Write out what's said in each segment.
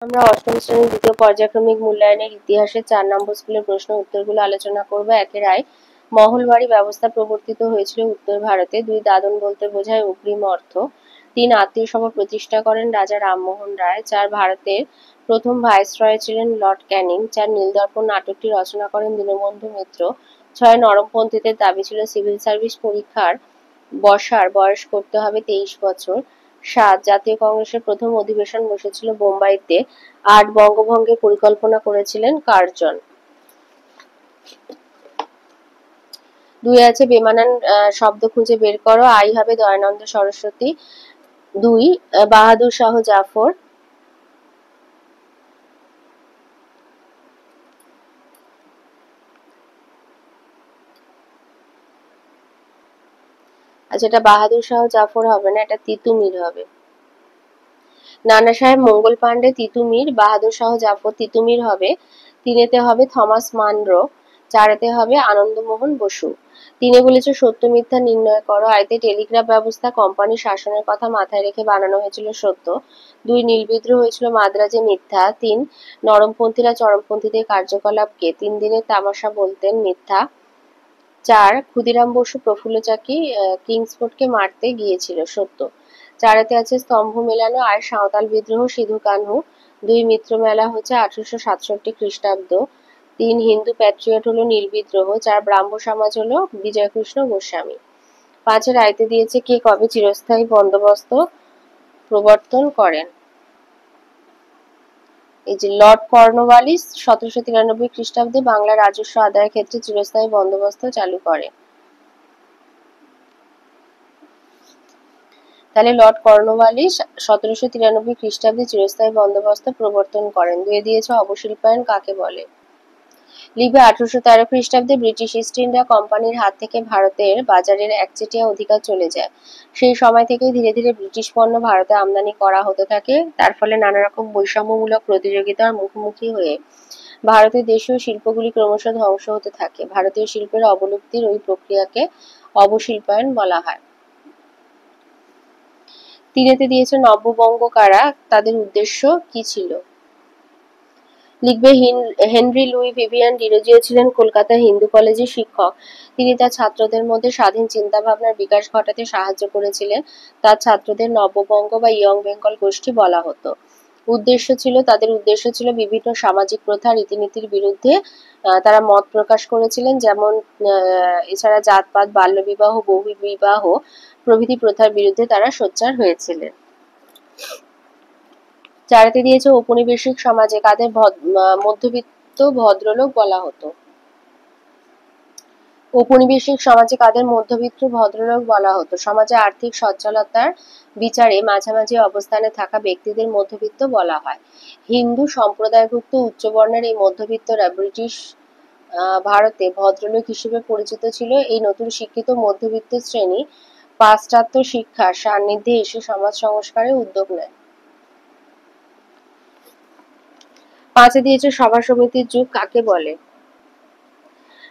আমরা অষ্টম শ্রেণীর দ্বিতীয় পর্যায়ক্রমিক মূল্যায়নের ইতিহাসের 4 নম্বর স্কুলের প্রশ্ন উত্তরগুলো আলোচনা করব। একের আয়, মহলবাড়ি ব্যবস্থা প্রবর্তিত হয়েছিল উত্তর ভারতে। 2 দাদন বলতে বোঝায় অগ্রিম অর্থ। 3 আত্মীয় সভা প্রতিষ্ঠা করেন রাজা রামমোহন রায়। 4 ভারতের প্রথম ভাইসরয় ছিলেন লর্ড ক্যানিং। 4 নীলদর্পণ নাটকটি রচনা করেন দীনবন্ধু মিত্র। 6 নরমপন্থীদের দাবি ছিল সিভিল সার্ভিস পরীক্ষার বসার বয়স করতে হবে 23 বছর। 7 জাতীয় কংগ্রেসের প্রথম অধিবেশন বসেছিল বোম্বাইতে। 8 বঙ্গভঙ্গের পরিকল্পনা করেছিলেন কার্জন। 2 আছে বেমানান শব্দ খুঁজে বের করো। আই হবে দয়ানন্দ সরস্বতী। 2 বাহাদুর শাহ জাফর। আচ্ছা, এটা বাহাদুর শাহ জাফর হবে না, এটা তিতুমির হবে। নানা সাহেব মঙ্গল পান্ডে তিতুমির, বাহাদুর শাহ জাফর তিতুমির হবে। 3 হবে থমাস মানরো। 4 হবে আনন্দমোহন বসু। 3 বলেছে সত্য মিথ্যা নির্ণয় করো। আইতে টেলিগ্রাফ ব্যবস্থা কোম্পানির শাসনের কথা মাথায় রেখে বানানো হয়েছিল সত্য। 2 নীল বিদ্রোহ হয়েছিল মাদ্রাজে মিথ্যা। 3 নরমপন্থীরা চরমপন্থীদের কার্যকলাপকে 3 দিনের তামাশা বলতেন মিথ্যা। 4 ক্ষুদিরাম বসু প্রফুল্ল চাকি কিংসফোর্ডকে মারতে গিয়েছিল সত্য। 4 আছে স্তম্ভ মেলানো। আর সাঁওতাল বিদ্রোহ সিধু কানহু। 2 মিত্র মেলা হচ্ছে 1867 খ্রিস্টাব্দ। 3 হিন্দু প্যাট্রিয়ট হলো নীল বিদ্রোহ। 4 ব্রাহ্ম সমাজ হলো বিজয়কৃষ্ণ গোস্বামী। 5 আইতে দিয়েছে কে কবে চিরস্থায়ী বন্দোবস্ত প্রবর্তন করেন। এই যে লর্ড কর্নওয়ালিস 1793 খ্রিস্টাব্দে বাংলা রাজস্ব আদায়ের ক্ষেত্রে চিরস্থায়ী বন্দোবস্ত চালু করে। তাহলে লর্ড কর্নওয়ালিস 1793 খ্রিস্টাব্দে চিরস্থায়ী বন্দোবস্ত প্রবর্তন করেন। 2 দিয়েছে অবশিল্পায়ন কাকে বলে। লিখবে 1813 খ্রিস্টাব্দে ব্রিটিশ ইস্ট ইন্ডিয়া কোম্পানির হাত থেকে ভারতের বাজারের একচেটিয়া অধিকার চলে যায়। সেই সময় থেকেই ধীরে ধীরে ব্রিটিশ পণ্য ভারতে আমদানি করা হতে থাকে। তার ফলে নানা রকম বৈষম্যমূলক প্রতিযোগিতার মুখোমুখি হয়ে ভারতের দেশীয় শিল্পগুলি ক্রমশ ধ্বংস হতে থাকে। ভারতীয় শিল্পের অবলুপ্তির ওই প্রক্রিয়াকে অবশিল্পায়ন বলা হয়। 3 দিয়েছে নব্যবঙ্গ কারা, তাদের উদ্দেশ্য কি ছিল। লিখবে হেনরি লুই ভিভিয়ান ডিরোজিও ছিলেন কলকাতা হিন্দু কলেজের শিক্ষক। তিনি তার ছাত্রদের মধ্যে স্বাধীন চিন্তাভাবনার বিকাশ ঘটাতে সাহায্য করেছিলেন। তার ছাত্রদের নব্যবঙ্গ বা ইয়ং বেঙ্গল গোষ্ঠী বলা হতো। তাদের উদ্দেশ্য ছিল বিভিন্ন সামাজিক প্রথা রীতিনীতির বিরুদ্ধে তারা মত প্রকাশ করেছিলেন। যেমন এছাড়া জাতপাত, বাল্যবিবাহ, বহুবিবাহ প্রভৃতি প্রথার বিরুদ্ধে তারা সোচ্চার হয়েছিলেন। 4 দিয়েছে ঔপনিবেশিক সমাজে কাদের মধ্যবিত্ত ভদ্রলোক বলা হতো। ঔপনিবেশিক সমাজে কাদের মধ্যবিত্ত ভদ্রলোক বলা হতো। সমাজে আর্থিক সচ্ছলতার বিচারে মাঝামাঝি অবস্থানে থাকা ব্যক্তিদের মধ্যবিত্ত বলা হয়। হিন্দু সম্প্রদায়ভুক্ত উচ্চবর্ণের এই মধ্যবিত্তরা ব্রিটিশ ভারতে ভদ্রলোক হিসেবে পরিচিত ছিল। এই নতুন শিক্ষিত মধ্যবিত্ত শ্রেণী পাশ্চাত্য শিক্ষার সান্নিধ্যে এসে সমাজ সংস্কারে উদ্যোগ নেয়। 5 দিয়েছে সভা সমিতির যুগ কাকে বলে।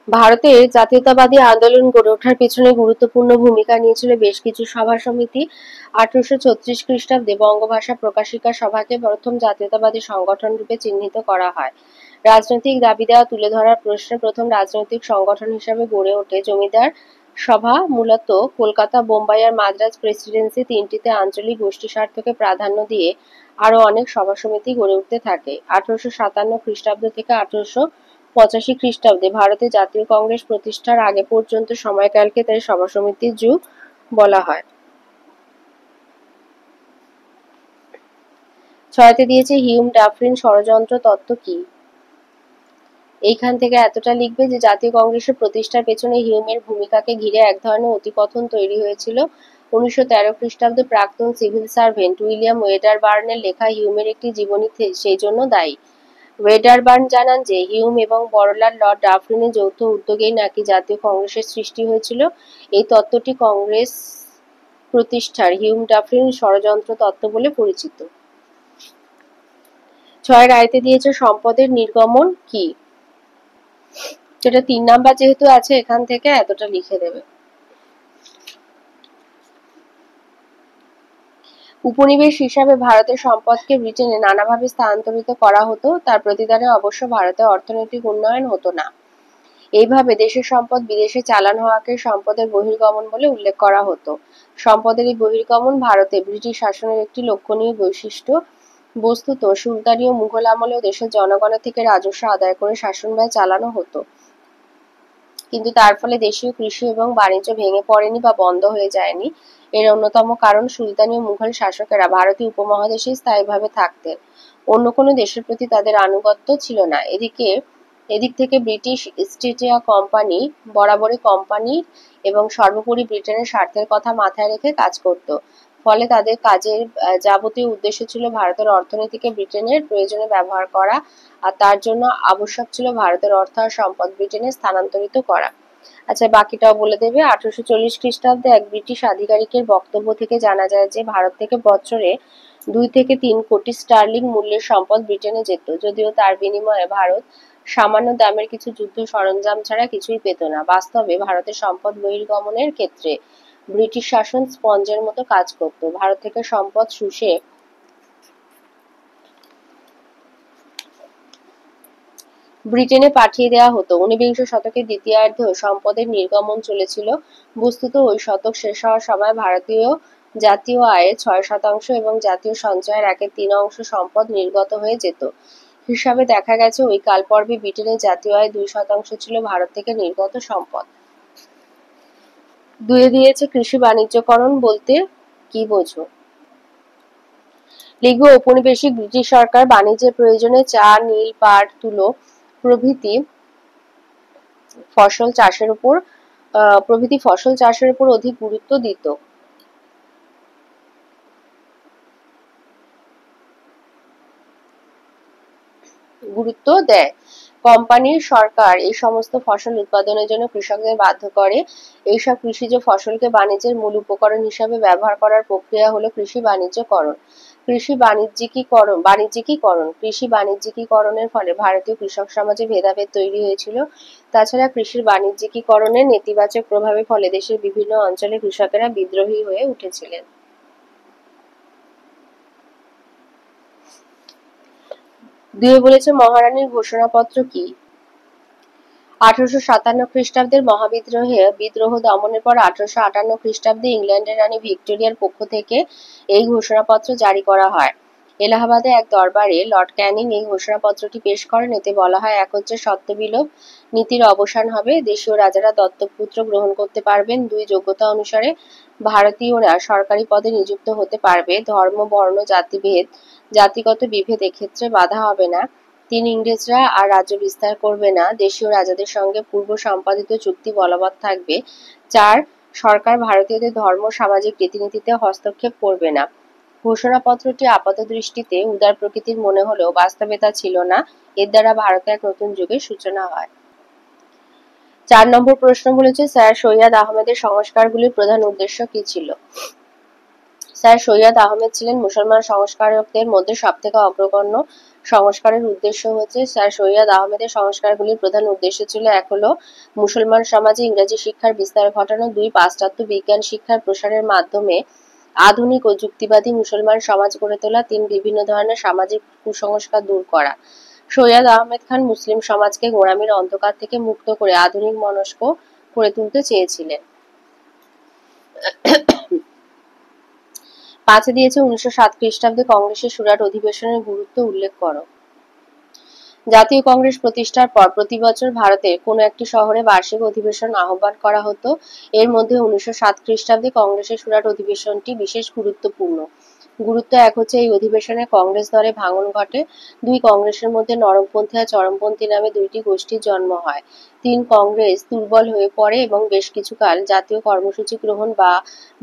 ভারতের জাতীয়তাবাদী আন্দোলন গড়ে ওঠার পেছনে গুরুত্বপূর্ণ ভূমিকা নিয়েছিল বেশ কিছু সভা সমিতি। 1836 খ্রিস্টাব্দে বঙ্গভাষা প্রকাশিকা সভাকে প্রথম জাতীয়তাবাদী সংগঠন রূপে চিহ্নিত করা হয়। রাজনৈতিক দাবি দেওয়া তুলে ধরার প্রশ্নে প্রথম রাজনৈতিক সংগঠন হিসাবে গড়ে ওঠে জমিদার সভা। মূলত কলকাতা, বোম্বাই আর মাদ্রাজ প্রেসিডেন্সি তিনটিতে আঞ্চলিক গোষ্ঠী স্বার্থকে প্রাধান্য দিয়ে আরো অনেক সভা সমিতি গড়ে উঠতে থাকে। 1857 খ্রিস্টাব্দ থেকে 1885 খ্রিস্টাব্দে ভারতে জাতীয় কংগ্রেস প্রতিষ্ঠার আগে পর্যন্ত সময়কালকে তাই সভা সমিতির যুগ বলা হয়। 6 দিয়েছে হিউম ডাফরিন ষড়যন্ত্র তত্ত্ব কি। এইখান থেকে এতটা লিখবে যে জাতীয় কংগ্রেসের প্রতিষ্ঠার পেছনে হিউমের ভূমিকাকে ঘিরে এক ধরনের অতিকথন তৈরি হয়েছিল। 1913 খ্রিস্টাব্দে প্রাক্তন সিভিল সার্ভেন্ট উইলিয়াম ওয়েডারবার্নের লেখা হিউমের একটি জীবনী সেই জন্য দায়ী। ওয়েডারবার্ন জানান যে হিউম এবং বড়লাট লর্ড ডাফরিনের যৌথ উদ্যোগেই নাকি জাতীয় কংগ্রেসের সৃষ্টি হয়েছিল। এই তত্ত্বটি কংগ্রেস প্রতিষ্ঠার হিউম ডাফরিন ষড়যন্ত্র তত্ত্ব বলে পরিচিত। 6 আইতে দিয়েছে সম্পদের নির্গমন কি। সেটা 3 নাম্বার যেহেতু আছে এখান থেকে এতটা লিখে দেবে। উপনিবেশ হিসাবে ভারতের সম্পদকে ব্রিটেনে নানাভাবে স্থানান্তরিত করা হতো, তার প্রতিদানে অবশ্য ভারতের অর্থনৈতিক উন্নয়ন হতো না। এইভাবে দেশের সম্পদ বিদেশে চালান হওয়াকে সম্পদের বহির্গমন বলে উল্লেখ করা হতো। সম্পদের এই বহির্গমন ভারতে ব্রিটিশ শাসনের একটি লক্ষণীয় বৈশিষ্ট্য। বস্তুত সুলতানি ও মুঘল আমলেও দেশের জনগণের থেকে রাজস্ব আদায় করে শাসন ব্যয় চালানো হতো, কিন্তু তার ফলে দেশীয় কৃষি এবং বাণিজ্য ভেঙে পড়েনি বা বন্ধ হয়ে যায়নি। এর অন্যতম কারণ সুলতানি ও মুঘল শাসকেরা ভারতীয় উপমহাদেশে স্থায়ীভাবে থাকতেন, অন্য কোনো দেশের প্রতি তাদের আনুগত্য ছিল না। এদিক থেকে ব্রিটিশ ইস্ট ইন্ডিয়া কোম্পানি বরাবরই কোম্পানি এবং সর্বোপরি ব্রিটেনের স্বার্থের কথা মাথায় রেখে কাজ করত। ফলে তাদের কাজের যাবতীয় উদ্দেশ্য ছিল ভারতের অর্থনীতিকে ব্রিটেনের প্রয়োজনে ব্যবহার করা, আর তার জন্য আবশ্যক ছিল ভারতের অর্থ আর সম্পদ ব্রিটেনে স্থানান্তরিত করা। আচ্ছা, বাকিটাও বলে দেবে। 1840 খ্রিস্টাব্দে এক ব্রিটিশ আধিকারিকের বক্তব্য থেকে জানা যায় যে ভারত থেকে বছরে 2 থেকে 3 কোটি স্টার্লিং মূল্যের সম্পদ ব্রিটেনে যেত, যদিও তার বিনিময়ে ভারত সামান্য দামের কিছু যুদ্ধ সরঞ্জাম ছাড়া কিছুই পেত না। বাস্তবে ভারতের সম্পদ বহির্গমনের ক্ষেত্রে ব্রিটিশ শাসন স্পঞ্জের মতো কাজ করত। ভারত থেকে সম্পদ শুষে ব্রিটেনে পাঠিয়ে দেওয়া হতো। ঊনবিংশ শতকের দ্বিতীয়ার্ধেও সম্পদের নির্গমন চলেছিল। বস্তুত ওই শতক শেষ হওয়ার সময় ভারতীয় জাতীয় আয়ের 6% এবং জাতীয় সঞ্চয়ের 1/3 সম্পদ নির্গত হয়ে যেত। হিসাবে দেখা গেছে ওই কালপর্বে ব্রিটেনের জাতীয় আয় 2% ছিল ভারত থেকে নির্গত সম্পদ। দুয়ে দিয়েছে কৃষি বাণিজ্যকরণ বলতে কি বোঝো? লিখবে ঔপনিবেশিক ব্রিটিশ সরকার বাণিজ্যের প্রয়োজনে চা, নীল, পাট, তুলো প্রভৃতি ফসল চাষের উপর অধিক গুরুত্ব দেয়। কোম্পানির সরকার এই সমস্ত ফসল উৎপাদনের জন্য কৃষকদের বাধ্য করে। এইসব কৃষিজ ফসলকে বাণিজ্যের মূল উপকরণ হিসাবে ব্যবহার করার প্রক্রিয়া হলো কৃষি বাণিজ্যকরণ। কৃষি বাণিজ্যিকীকরণের ফলে ভারতীয় কৃষক সমাজে ভেদাভেদ তৈরি হয়েছিল। তাছাড়া কৃষির বাণিজ্যিকীকরণের নেতিবাচক প্রভাবের ফলে দেশের বিভিন্ন অঞ্চলে কৃষকেরা বিদ্রোহী হয়ে উঠেছিলেন। দুয়ে বলেছে মহারানীর ঘোষণাপত্র কি? 1857 খ্রিস্টাব্দের বিদ্রোহ দমনের পর 1858 খ্রিস্টাব্দে ইংল্যান্ডের রানী ভিক্টোরিয়ার পক্ষ থেকে এই ঘোষণাপত্র জারি করা হয়। এলাহাবাদে এক দরবারে লর্ড ক্যানিং এই ঘোষণাপত্রটি পেশ করেন। এতে বলা হয়, এক হচ্ছে সত্যবিলোপ নীতির অবসান হবে, দেশীয় রাজারা দত্তক পুত্র গ্রহণ করতে পারবেন, 2 যোগ্যতা অনুসারে ভারতীয়রা সরকারি পদে নিযুক্ত হতে পারবে, ধর্ম, বর্ণ, জাতিগত বিভেদ এক্ষেত্রে বাধা হবে না, 3 ইংরেজরা আর রাজ্য বিস্তার করবে না, দেশীয় রাজাদের সঙ্গে পূর্ব সম্পাদিত চুক্তি বলবৎ থাকবে, 4 সরকার ভারতীয়দের ধর্ম সামাজিক রীতিনীতিতে হস্তক্ষেপ করবে না। ঘোষণাপত্রটি আপাতদৃষ্টিতে উদার প্রকৃতির মনে হলেও বাস্তবে তা ছিল না। এর দ্বারা ভারতে এক নতুন যুগের সূচনা হয়। 4 নম্বর প্রশ্ন বলেছে, স্যার সৈয়দ আহমেদের সংস্কারগুলির প্রধান উদ্দেশ্য কি ছিল? স্যার সৈয়দ আহমেদ ছিলেন মুসলমান সংস্কারকদের মধ্যে সবথেকে অগ্রগণ্য। সংস্কারের উদ্দেশ্য হচ্ছে স্যার সৈয়দ আহমেদের সংস্কারগুলির প্রধান উদ্দেশ্য ছিল, 1 হলো মুসলমান সমাজে ইংরেজি শিক্ষার বিস্তার ঘটানো, 2 পাশ্চাত্য বিজ্ঞান শিক্ষার প্রসারের মাধ্যমে আধুনিক ও যুক্তিবাদী মুসলমান সমাজ গড়ে তোলা, 3 বিভিন্ন ধরনের সামাজিক কুসংস্কার দূর করা। সৈয়দ আহমেদ খান মুসলিম সমাজকে গোঁড়ামির অন্ধকার থেকে মুক্ত করে আধুনিক মনস্ক করে তুলতে চেয়েছিলেন। 5 দিয়েছে 1907 খ্রিস্টাব্দে কংগ্রেসের সুরাট অধিবেশনের গুরুত্ব উল্লেখ করো। জাতীয় কংগ্রেস প্রতিষ্ঠার পর প্রতি বছর ভারতের কোনো একটি শহরে বার্ষিক অধিবেশন আহ্বান করা হতো। এর মধ্যে 1907 খ্রিস্টাব্দে কংগ্রেসের সুরাট অধিবেশনটি বিশেষ গুরুত্বপূর্ণ। গুরুত্ব 1 হচ্ছে এই অধিবেশনে কংগ্রেস দলে ভাঙন ঘটে, 2 কংগ্রেসের মধ্যে নরমপন্থী আর চরমপন্থী নামে 2টি গোষ্ঠীর জন্ম হয়, 3 কংগ্রেস দুর্বল হয়ে পড়ে এবং বেশ কিছুকাল জাতীয় কর্মসূচি গ্রহণ বা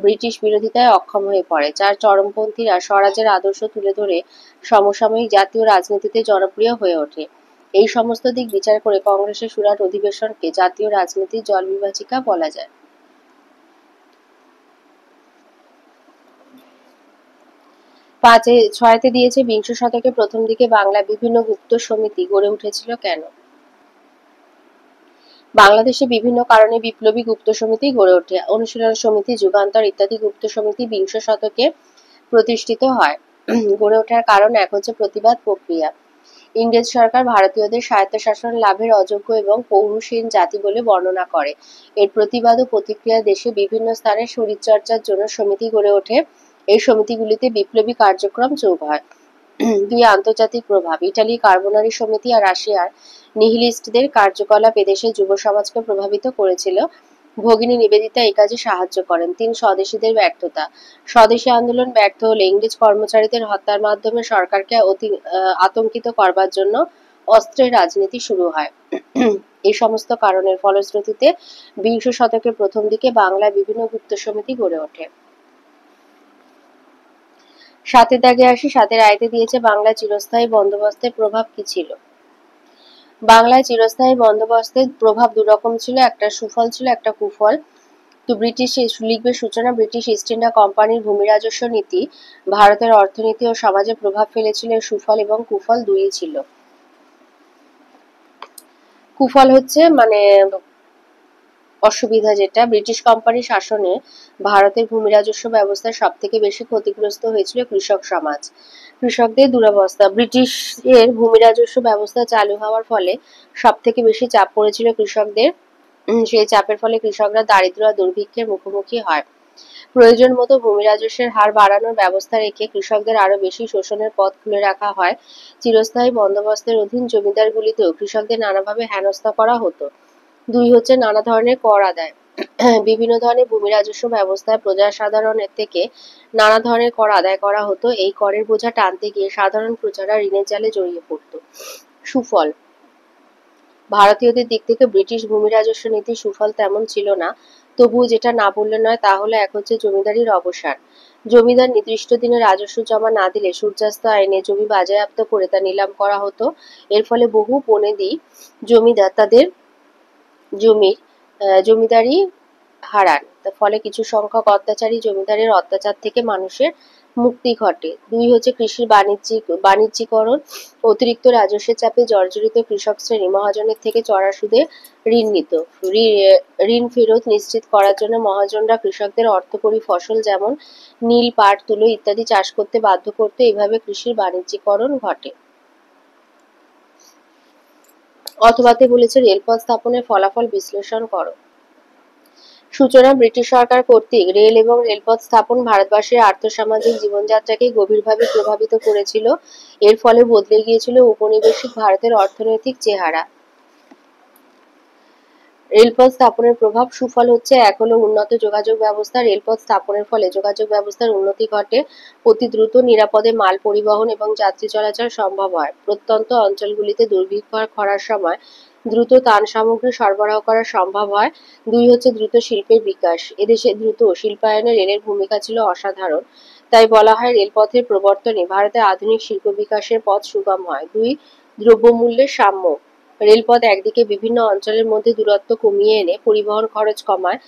ব্রিটিশ বিরোধিতায় অক্ষম হয়ে পড়ে, 4 চরমপন্থীরা স্বরাজের আদর্শ তুলে ধরে সমসাময়িক জাতীয় রাজনীতিতে জনপ্রিয় হয়ে ওঠে। এই সমস্ত দিক বিচার করে কংগ্রেসের সুরাট অধিবেশনকে জাতীয় রাজনীতির জলবিভাজিকা বলা যায়। 6 দিয়েছে বিংশ শতকের প্রথম দিকে বাংলায় বিভিন্ন গুপ্ত সমিতি গড়ে উঠেছিল কেন? বাংলাদেশে বিভিন্ন কারণে বিপ্লবী গুপ্ত সমিতি গড়ে ওঠে। অনুশীলন সমিতি, যুগান্তর ইত্যাদি গুপ্ত সমিতি বিংশ শতকে প্রতিষ্ঠিত হয়। গড়ে ওঠার কারণ এক হচ্ছে প্রতিবাদ প্রক্রিয়া। ইংরেজ সরকার ভারতীয়দের স্বায়ত্তশাসন লাভের অযোগ্য এবং পৌরুষহীন জাতি বলে বর্ণনা করে। এর প্রতিবাদ ও প্রতিক্রিয়া দেশে বিভিন্ন স্থানে শরীরচর্চার জন্য সমিতি গড়ে ওঠে। এই সমিতিগুলিতে বিপ্লবী কার্যক্রম যোগ হয়। দুই, আন্তর্জাতিক প্রভাব। ইটালি কার্বোনারি সমিতি আর রাশিয়ার নিহিলিস্টদের কার্যকলাপ এদেশের যুব সমাজকে প্রভাবিত করেছিল। ভগিনী নিবেদিতা এই কাজে সাহায্য করেন। ৩, স্বদেশীদের ব্যর্থতা। স্বদেশী আন্দোলন ব্যর্থ হলে ইংরেজ কর্মচারীদের হত্যার মাধ্যমে সরকারকে আতঙ্কিত করবার জন্য অস্ত্রের রাজনীতি শুরু হয়। এই সমস্ত কারণের ফলশ্রুতিতে বিংশ শতকের প্রথম দিকে বাংলায় বিভিন্ন গুপ্ত সমিতি গড়ে ওঠে। ৭ দাগে আসি। ৭ আয়তে দিয়েছে বাংলায় চিরস্থায়ী বন্দোবস্তের প্রভাব কি ছিল? বাংলায় চিরস্থায়ী বন্দোবস্তের প্রভাব দুরকম ছিল, একটা সুফল ছিল, একটা কুফল। তো ব্রিটিশ লিখবে সূচনা। ব্রিটিশ ইস্ট ইন্ডিয়া কোম্পানির ভূমি রাজস্ব নীতি ভারতের অর্থনীতি ও সমাজে প্রভাব ফেলেছিল। সুফল এবং কুফল দুইই ছিল। কুফল হচ্ছে মানে অসুবিধা, যেটা ব্রিটিশ কোম্পানির শাসনে ভারতের ভূমি রাজস্ব ব্যবস্থায় সব থেকে বেশি ক্ষতিগ্রস্ত হয়েছিল কৃষক সমাজ, কৃষকদের দুরবস্থা। ব্রিটিশের ভূমি রাজস্ব ব্যবস্থা চালু হওয়ার ফলে সব থেকে বেশি চাপ পড়েছিল কৃষকদের। সেই চাপের ফলে কৃষকরা দারিদ্র আর দুর্ভিক্ষের মুখোমুখি হয়। প্রয়োজন মতো ভূমি রাজস্বের হার বাড়ানোর ব্যবস্থা রেখে কৃষকদের আরো বেশি শোষণের পথ খুলে রাখা হয়। চিরস্থায়ী বন্দোবস্তের অধীন জমিদারগুলিতেও কৃষকদের নানাভাবে হেনস্থা করা হতো। ২ হচ্ছে নানা ধরনের কর আদায়। বিভিন্ন ধরনের ভূমি রাজস্ব ব্যবস্থায় প্রজাসাধারণের থেকে নানা ধরনের কর আদায় করা হতো। এই করের বোঝা টানতে গিয়ে সাধারণ প্রজারা ঋণের জালে জড়িয়ে পড়ত। সুফল। ভারতীয়দের দিক থেকে ব্রিটিশ ভূমি রাজস্ব নীতির সুফল তেমন ছিল না। তবুও যেটা না বললে নয় তা হলো এক হচ্ছে জমিদারির অবসান। জমিদার নির্দিষ্ট দিনে রাজস্ব জমা না দিলে সূর্যাস্ত আইনে জমি বাজেয়াপ্ত করে তা নিলাম করা হতো। এর ফলে বহু বনেদি জমিদার তাদের জমিদারি হারান। তার ফলে কিছু সংখ্যক অত্যাচারী জমিদারের অত্যাচার থেকে মানুষের মুক্তি ঘটে। ২ হচ্ছে কৃষির বাণিজ্যিকরণ। অতিরিক্ত রাজস্বের চাপে জর্জরিত কৃষক শ্রেণী মহাজনের থেকে চড়া সুদে ঋণ নিত। ঋণ ফেরত নিশ্চিত করার জন্য মহাজনরা কৃষকদের অর্থকরী ফসল যেমন নীল, পাট, তুলো ইত্যাদি চাষ করতে বাধ্য করত। এইভাবে কৃষির বাণিজ্যিকরণ ঘটে। অথবাতে বলেছে রেলপথ স্থাপনের ফলাফল বিশ্লেষণ করো। সূচনা। ব্রিটিশ সরকার কর্তৃক রেল এবং রেলপথ স্থাপন ভারতবাসীর আর্থসামাজিক জীবনযাত্রাকে গভীরভাবে প্রভাবিত করেছিল। এর ফলে বদলে গিয়েছিল উপনিবেশিক ভারতের অর্থনৈতিক চেহারা। রেলপথ স্থাপনের প্রভাব। সুফল হচ্ছে এক হলো উন্নত যোগাযোগ ব্যবস্থা। রেলপথ স্থাপনের ফলে যোগাযোগ ব্যবস্থার উন্নতি ঘটে। অতি দ্রুত নিরাপদে মাল পরিবহন এবং যাত্রী চলাচল সম্ভব হয়। প্রত্যন্ত অঞ্চলগুলিতে দুর্ভিক্ষ আর খরার সময় দ্রুত ত্রাণ সামগ্রী সরবরাহ করা সম্ভব হয়। ২ হচ্ছে দ্রুত শিল্পের বিকাশ। এদেশে দ্রুত শিল্পায়নে রেলের ভূমিকা ছিল অসাধারণ। তাই বলা হয় রেলপথের প্রবর্তনে ভারতে আধুনিক শিল্প বিকাশের পথ সুগম হয়। ২, দ্রব্যমূল্যের সাম্য। রেলপথ একদিকে বিভিন্ন অঞ্চলের মধ্যে দূরত্ব কমিয়ে এনে পরিবহন খরচ কমায়,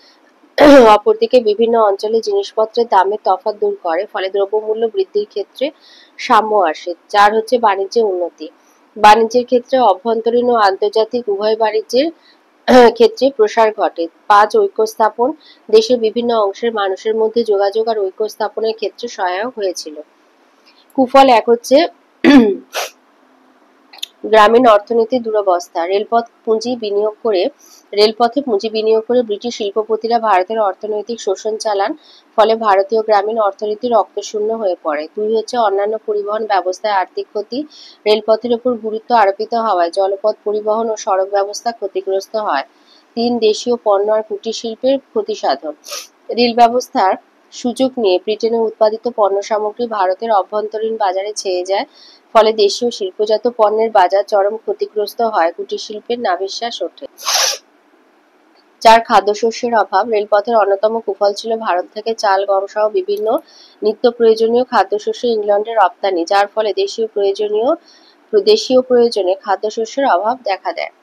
অপরদিকে বিভিন্ন অঞ্চলে জিনিসপত্রের দামের তফাৎ দূর করে। ফলে দ্রব্যমূল্য বৃদ্ধির ক্ষেত্রে সাম্য আসে। ৪ হচ্ছে বাণিজ্যের উন্নতি। বাণিজ্যের ক্ষেত্রে অভ্যন্তরীণ ও আন্তর্জাতিক উভয় বাণিজ্যের ক্ষেত্রে প্রসার ঘটে। ৫, ঐক্য স্থাপন। দেশের বিভিন্ন অংশের মানুষের মধ্যে যোগাযোগ আর ঐক্য স্থাপনের ক্ষেত্রে সহায়ক হয়েছিল। কুফল। এক হচ্ছে গ্রামীণ অর্থনীতির দুরবস্থা। রেলপথে পুঁজি বিনিয়োগ করে ব্রিটিশ শিল্পপতিরা ভারতের অর্থনৈতিক শোষণ চালান। ফলে ভারতীয় গ্রামীণ অর্থনীতি রক্তশূন্য হয়ে পড়ে। ২ হচ্ছে অন্যান্য পরিবহন ব্যবস্থায় আর্থিক ক্ষতি। রেলপথের উপর গুরুত্ব আরোপিত হওয়ায় জলপথ পরিবহন ও সড়ক ব্যবস্থা ক্ষতিগ্রস্ত হয়। ৩, দেশীয় পণ্য আর কুটির শিল্পের ক্ষতিসাধন। রেল ব্যবস্থার সুযোগ নিয়ে ব্রিটেনে উৎপাদিত পণ্য সামগ্রী ভারতের অভ্যন্তরীণ বাজারে ছেয়ে যায়। ফলে দেশীয় শিল্পজাত পণ্যের বাজার চরম ক্ষতিগ্রস্ত হয়। কুটির শিল্পের নাভিশ্বাস ওঠে। ৪, খাদ্যশস্যের অভাব। রেলপথের অন্যতম কুফল ছিল ভারত থেকে চাল, গম সহ বিভিন্ন নিত্য প্রয়োজনীয় খাদ্যশস্য ইংল্যান্ডে রপ্তানি, যার ফলে দেশীয় প্রয়োজনে খাদ্যশস্যের অভাব দেখা দেয়।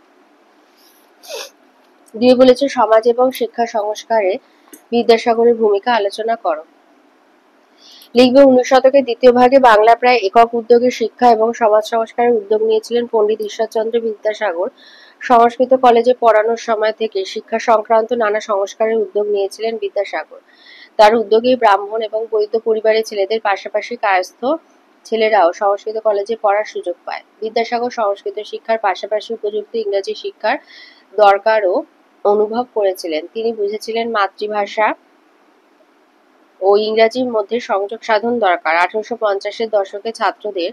২ বলেছে সমাজ এবং শিক্ষা সংস্কারে বিদ্যাসাগরের ভূমিকা আলোচনা করো। লিখবে ১৯ শতকের দ্বিতীয় ভাগে বাংলা প্রায় একক উদ্যোগে শিক্ষা এবং সমাজ সংস্কারের উদ্যোগ নিয়েছিলেন পণ্ডিত ঈশ্বরচন্দ্র বিদ্যাসাগর। সংস্কৃত কলেজে পড়ানোর সময় থেকে শিক্ষা সংক্রান্ত নানা সংস্কারের উদ্যোগ নিয়েছিলেন বিদ্যাসাগর। তার উদ্যোগেই ব্রাহ্মণ এবং বৈদ্য পরিবারের ছেলেদের পাশাপাশি কায়স্থ ছেলেরাও সংস্কৃত কলেজে পড়ার সুযোগ পায়। বিদ্যাসাগর সংস্কৃত শিক্ষার পাশাপাশি উপযুক্ত ইংরাজি শিক্ষার দরকারও অনুভব করেছিলেন। তিনি বুঝেছিলেন মাতৃভাষা ও ইংরাজির মধ্যে সংযোগ সাধন দরকার। 1850-এর দশকে ছাত্রদের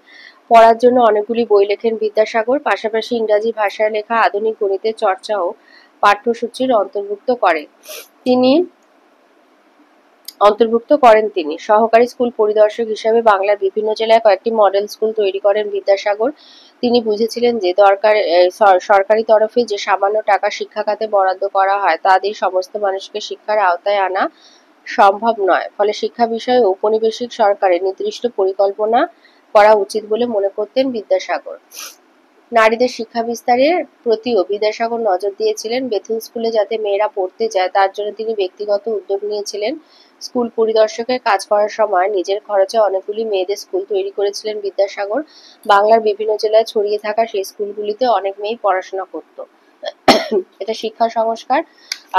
পড়ার জন্য অনেকগুলি বই লেখেন বিদ্যাসাগর। পাশাপাশি ইংরাজি ভাষায় লেখা আধুনিক গণিতের চর্চাও পাঠ্যসূচির অন্তর্ভুক্ত করেন তিনি। সহকারী স্কুল পরিদর্শক হিসাবে বাংলার বিভিন্ন জেলায় কয়েকটি মডেল স্কুল তৈরি করেন বিদ্যাসাগর। তিনি বুঝেছিলেন যে সরকারি তরফে যে সামান্য টাকা শিক্ষা খাতে বরাদ্দ করা হয় তা দিয়ে সমস্ত মানুষকে শিক্ষার আওতায় আনা সম্ভব নয়। ফলে শিক্ষা বিষয়ে ঔপনিবেশিক সরকারের নির্দিষ্ট পরিকল্পনা করা উচিত বলে মনে করতেন বিদ্যাসাগর। নারীদের শিক্ষা বিস্তারের প্রতিও বিদ্যাসাগর নজর দিয়েছিলেন। বেথুন স্কুলে যাতে মেয়েরা পড়তে যায় তার জন্য তিনি ব্যক্তিগত উদ্যোগ নিয়েছিলেন। স্কুল পরিদর্শকের কাজ করার সময় নিজের খরচে অনেকগুলি মেয়েদের স্কুল তৈরি করেছিলেন বিদ্যাসাগর। বাংলার বিভিন্ন জেলায় ছড়িয়ে থাকা সেই স্কুলগুলিতে অনেক মেয়েই পড়াশোনা করত। এটা শিক্ষা সংস্কার,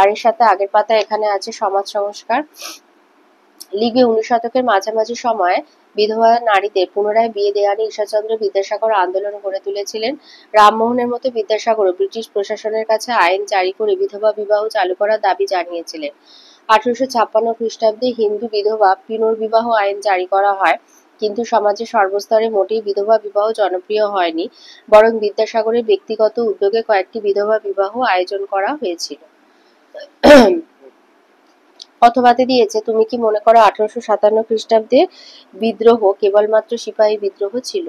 আর এর সাথে আগের পাতায় এখানে আছে সমাজ সংস্কার। লিগে 19 শতকের মাঝামাঝি সময়ে বিধবা নারীদের পুনরায় বিয়ে দেওয়া নিয়ে ঈশ্বরচন্দ্র বিদ্যাসাগর আন্দোলন গড়ে তুলেছিলেন। রামমোহনের মতো বিদ্যাসাগরও ব্রিটিশ প্রশাসনের কাছে আইন জারি করে বিধবা বিবাহ চালু করার দাবি জানিয়েছিলেন। 1856 খ্রিস্টাব্দে হিন্দু বিধবা পুনর্বিবাহ আইন জারি করা হয়, কিন্তু সমাজের সর্বস্তরে মোটেই বিধবা বিবাহ জনপ্রিয় হয়নি, বরং বিদ্যাসাগরের ব্যক্তিগত উদ্যোগে কয়েকটি বিধবা বিবাহ আয়োজন করা হয়েছিল। অথবাতে দিয়েছে, তুমি কি মনে করো 1857 খ্রিস্টাব্দে বিদ্রোহ কেবলমাত্র সিপাহী বিদ্রোহ ছিল?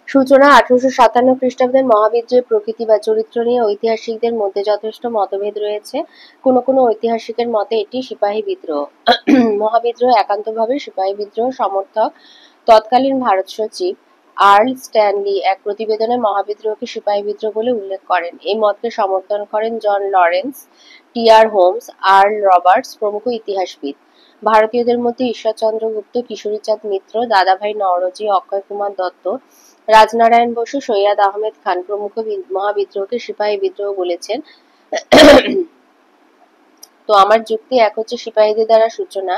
সূচনা 1857 খ্রিস্টাব্দের মহাবিদ্রোহের প্রকৃতি বা চরিত্র নিয়ে ঐতিহাসিকদের মধ্যে যথেষ্ট মতভেদ রয়েছে। কোনো কোনো ঐতিহাসিকের মতে এটি সিপাহী বিদ্রোহ। মহাবিদ্রোহ একান্তভাবে সিপাহী বিদ্রোহ সমর্থক। তৎকালীন ভারত সচিব আর্ল স্ট্যানলি এক প্রতিবেদনে মহাবিদ্রোহকে সিপাহী বিদ্রোহ বলে উল্লেখ করেন। এই মতকে সমর্থন করেন John Lawrence, TR. Holmes, Earl Roberts প্রমুখ ইতিহাসবিদ। ভারতীয়দের মধ্যে ঈশ্বরচন্দ্র গুপ্ত, কিশোরীচাঁদ মিত্র, দাদাভাই নওরোজি, অক্ষয় কুমার দত্ত, রাজনারায়ণ বসু, সৈয়দ আহমেদ খান প্রমুখ মহাবিদ্রোহকে সিপাহী বিদ্রোহ বলেছেন। তো আমার যুক্তি এক হচ্ছে সিপাহীদের দ্বারা সূচনা।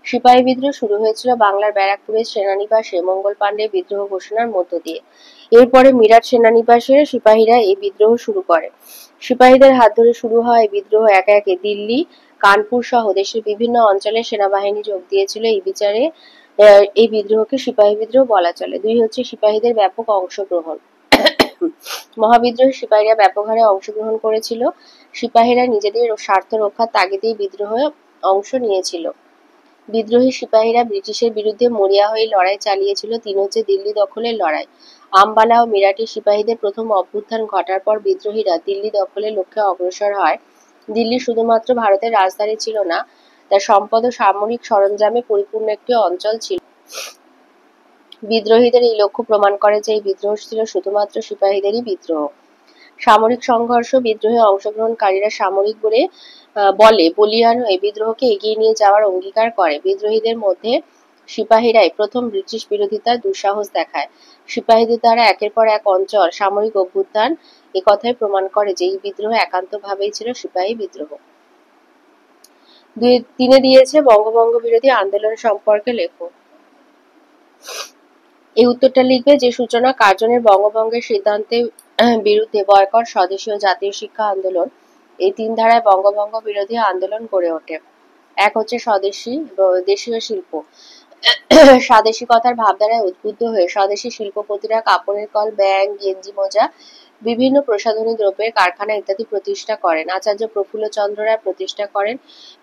সিপাহী বিদ্রোহ শুরু হয়েছিল বাংলার ব্যারাকপুরের সেনানিবাসে মঙ্গল পাণ্ডের বিদ্রোহ ঘোষণার মধ্য দিয়ে। এরপরে মিরাট সেনানিবাসে সিপাহীরা এই বিদ্রোহ শুরু করে। সিপাহীদের হাত ধরে শুরু হয় এই বিদ্রোহ একে একে দিল্লি, কানপুর সহ দেশের বিভিন্ন অঞ্চলে সেনাবাহিনী যোগ দিয়েছিল। এই বিচারে এই বিদ্রোহকে সিপাহী বিদ্রোহ বলা চলে। দুই হচ্ছে সিপাহীদের ব্যাপক অংশগ্রহণ। মহাবিদ্রোহে সিপাহীরা ব্যাপক হারে অংশগ্রহণ করেছিল। সিপাহীরা নিজেদের স্বার্থ রক্ষার তাগিদেই বিদ্রোহে অংশ নিয়েছিল। বিদ্রোহী সিপাহীরা ব্রিটিশের বিরুদ্ধে মরিয়া হয়ে লড়াই চালিয়েছিল। তিন হচ্ছে দিল্লি দখলের লড়াই। আম্বালা ও মিরাটের সিপাহীদের প্রথম অভ্যুত্থান ঘটার পর বিদ্রোহীরা দিল্লি দখলের লক্ষ্যে অগ্রসর হয়। দিল্লি শুধুমাত্র ভারতের রাজধানী ছিল না, তার সম্পদ ও সামরিক সরঞ্জামে পরিপূর্ণ একটি অঞ্চল ছিল। বিদ্রোহীদের এই লক্ষ্য প্রমাণ করে যে এই বিদ্রোহ ছিল শুধুমাত্র সিপাহীদেরই বিদ্রোহ। সামরিক সংঘর্ষ। বিদ্রোহে অংশগ্রহণকারীরা সামরিক বলিয়ান হয়ে বিদ্রোহকে এগিয়ে নিয়ে যাওয়ার অঙ্গীকার করে। বিদ্রোহীদের মধ্যে সিপাহীরাই প্রথম ব্রিটিশ বিরোধিতার দুঃসাহস দেখায়। সিপাহীদের দ্বারা একের পর এক অঞ্চল সামরিক অভ্যুত্থান একথাই প্রমাণ করে যে এই বিদ্রোহ একান্তভাবেই ছিল সিপাহী বিদ্রোহ। তিনে দিয়েছে বঙ্গভঙ্গ বিরোধী আন্দোলন সম্পর্কে লেখো। এই উত্তরটা লিখবে যে সূচনা কার্জনের বঙ্গভঙ্গের সিদ্ধান্তের বিরুদ্ধে বয়কট, স্বদেশী ও জাতীয় শিক্ষা আন্দোলন, এই তিন ধারায় বঙ্গভঙ্গ বিরোধী আন্দোলন গড়ে ওঠে। এক হচ্ছে দেশীয় শিল্প। স্বদেশিকতার ভাবধারায় উদ্বুদ্ধ হয়ে স্বদেশী শিল্পপতিরা কাপড়ের কল, ব্যাগ, গেঞ্জি, মোজা, বিভিন্ন প্রসাধনী দ্রব্যের কারখানা ইত্যাদি প্রতিষ্ঠা করেন। আচার্য প্রফুল্লচন্দ্র রায় প্রতিষ্ঠা করেন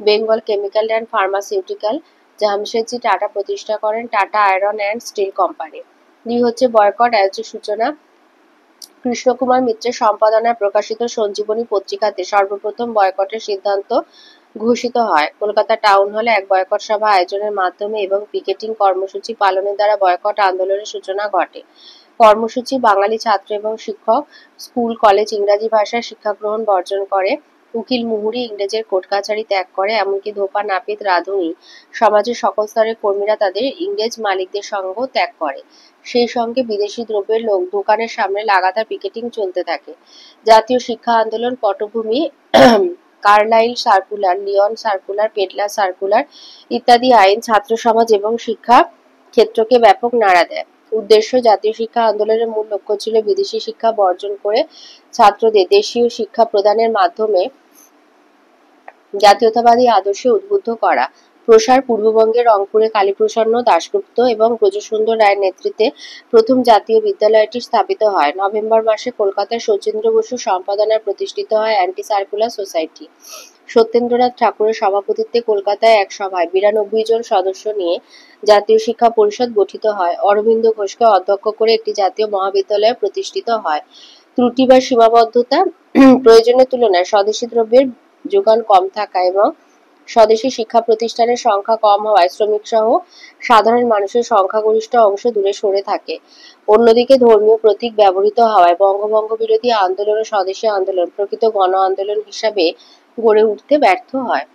Bengal chemical and pharmaceutical. Jamsetji tata প্রতিষ্ঠা করেন tata iron and steel company. দুই হচ্ছে বয়কট, সূচনা কৃষ্ণকুমার মিত্রের সম্পাদনায় প্রকাশিত সঞ্জীবনী পত্রিকাতে সর্বপ্রথম বয়কটের সিদ্ধান্ত ঘোষিত হয়। কলকাতা টাউন হলে এক বয়কট সভা আয়োজনের মাধ্যমে এবং পিকেটিং কর্মসূচি পালনের দ্বারা বয়কট আন্দোলনের সূচনা ঘটে। কর্মসূচি: বাঙালি ছাত্র এবং শিক্ষক স্কুল কলেজ ইংরাজি ভাষায় শিক্ষা গ্রহণ বর্জন করে। উকিল মুহুরী ইংরেজের কোর্ট কাছারি ত্যাগ করে। এমনকি ধোপা, নাপিত, রাঁধুনি সমাজের সকল স্তরের কর্মীরা তাদের ইংরেজ মালিকদের সঙ্গ ত্যাগ করে। সেই সঙ্গে বিদেশি দ্রব্যের দোকানের সামনে লাগাতার পিকেটিং চলতে থাকে। জাতীয় শিক্ষা আন্দোলন পটভূমি: কার্লাইল সার্কুলার, লিওন সার্কুলার, পেটলা সার্কুলার ইত্যাদি আইন ছাত্র সমাজ এবং শিক্ষা ক্ষেত্রকে ব্যাপক নাড়া দেয়। উদ্দেশ্য, জাতীয় শিক্ষা আন্দোলনের মূল লক্ষ্য ছিল বিদেশি শিক্ষা বর্জন করে ছাত্রদের দেশীয় শিক্ষা প্রদানের মাধ্যমে জাতীয়তাবাদী আদর্শে উদ্বুদ্ধ করা। প্রসার, পূর্ববঙ্গে রংপুরে কালীপ্রসন্ন দাশগুপ্ত এবং ব্রজসুন্দর রায়ের নেতৃত্বে প্রথম জাতীয় বিদ্যালয়টি স্থাপিত হয়। নভেম্বর মাসে কলকাতায় শচীন্দ্র বসু সম্পাদনায় প্রতিষ্ঠিত হয় অ্যান্টি সার্কুলার সোসাইটি। সত্যেন্দ্রনাথ ঠাকুরের সভাপতিত্বে কলকাতায় এক সভায় ৯২ জন সদস্য নিয়ে জাতীয় শিক্ষা পরিষদ গঠিত হয়। অরবিন্দ ঘোষকে অধ্যক্ষ করে একটি জাতীয় মহাবিদ্যালয় প্রতিষ্ঠিত হয়। ত্রুটি বা সীমাবদ্ধতা, প্রয়োজনের তুলনায় স্বদেশী দ্রব্যের যোগান কম থাকা এবং স্বদেশী শিক্ষা প্রতিষ্ঠানের সংখ্যা কম হওয়ায় শ্রমিক সহ সাধারণ মানুষের সংখ্যাগরিষ্ঠ অংশ দূরে সরে থাকে। অন্যদিকে ধর্মীয় প্রতীক ব্যবহৃত হওয়ায় বঙ্গভঙ্গ বিরোধী আন্দোলন ও স্বদেশী আন্দোলন প্রকৃত গণ আন্দোলন হিসাবে গড়ে উঠতে ব্যর্থ হয়।